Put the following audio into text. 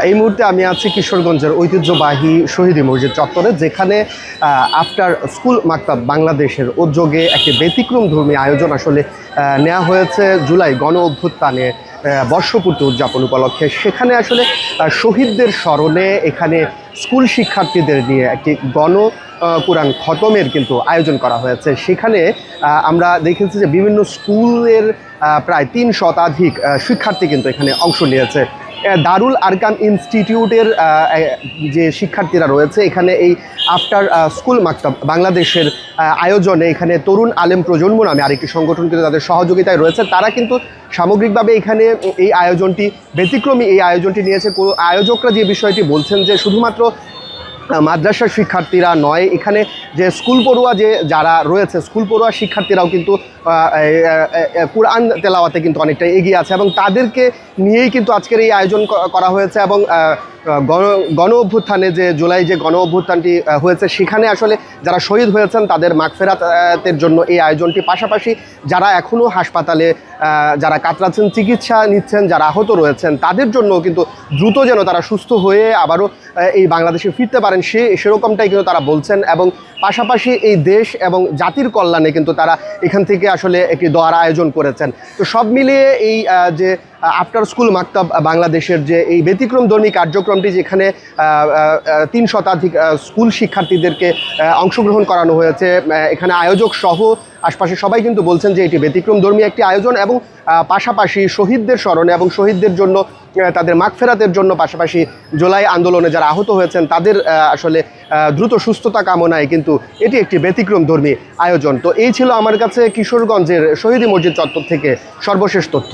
এই মুহূর্তে আমি আছি কিশোরগঞ্জের ঐতিহ্যবাহী শহীদ মসজিদ চত্বরে, যেখানে আফটার স্কুল মাকতাব বাংলাদেশের উদ্যোগে একটি ব্যতিক্রমধর্মী আয়োজন আসলে নেওয়া হয়েছে জুলাই গণ অভ্যুত্থানে বর্ষপূর্তি উদযাপন উপলক্ষে। সেখানে আসলে শহীদদের স্মরণে এখানে স্কুল শিক্ষার্থীদের নিয়ে একটি কোরআন খতমের কিন্তু আয়োজন করা হয়েছে। সেখানে আমরা দেখেছি যে বিভিন্ন স্কুলের প্রায় ৩ শতাধিক শিক্ষার্থী কিন্তু এখানে অংশ নিয়েছে। দারুল আরকাম ইনস্টিটিউটের যে শিক্ষার্থীরা রয়েছে এখানে এই আফটার স্কুল মাকতাব বাংলাদেশের আয়োজনে এখানে তরুণ আলেম প্রজন্ম নামে আরেকটি সংগঠন কিন্তু তাদের সহযোগিতায় রয়েছে। তারা কিন্তু সামগ্রিকভাবে এখানে এই আয়োজনটি ব্যতিক্রমী এই আয়োজনটি নিয়েছে। আয়োজকরা যে বিষয়টি বলছেন যে শুধুমাত্র মাদ্রাসার শিক্ষার্থীরা নয়, এখানে যে স্কুল পড়ুয়া যারা রয়েছে স্কুল পড়ুয়া শিক্ষার্থীরাও কিন্তু কুরআন তেলাওয়াতে কিন্তু অনেকটা এগিয়ে আছে এবং তাদেরকে নিয়েই কিন্তু আজকের এই আয়োজন করা হয়েছে। এবং গণ অভ্যুত্থানে যে জুলাই যে গণ অভ্যুত্থানটি হয়েছে সেখানে আসলে যারা শহীদ হয়েছেন তাদের মাগফিরাতের জন্য এই আয়োজনটি, পাশাপাশি যারা এখনও হাসপাতালে যারা কাতরাচ্ছেন, চিকিৎসা নিচ্ছেন, যারা আহত রয়েছেন তাদের জন্য কিন্তু দ্রুত যেন তারা সুস্থ হয়ে আবারও এই বাংলাদেশে ফিরতে পারেন সেরকমটাই কিন্তু তারা বলছেন। এবং পাশাপাশি এই দেশ এবং জাতির কল্যাণে কিন্তু তারা এখান থেকে আসলে একটি দোয়ার আয়োজন করেছেন। তো সব মিলিয়ে এই যে আফটার স্কুল মাকতাব বাংলাদেশের যে এই ব্যতিক্রমধর্মী কার্যক্রমটি, যেখানে ৩ শতাধিক স্কুল শিক্ষার্থীদেরকে অংশগ্রহণ করানো হয়েছে, এখানে আয়োজক সহ আশপাশে সবাই কিন্তু বলছেন যে এটি ব্যতিক্রমধর্মী একটি আয়োজন এবং পাশাপাশি শহীদদের স্মরণে এবং শহীদদের জন্য তাদের মাগফিরাতের জন্য, পাশাপাশি জুলাই আন্দোলনে যারা আহত হয়েছেন তাদের আসলে দ্রুত সুস্থতা কামনায় কিন্তু এটি একটি ব্যতিক্রমধর্মী আয়োজন। তো এই ছিল আমার কাছে কিশোরগঞ্জের শহীদ মসজিদ চত্বর থেকে সর্বশেষ তথ্য।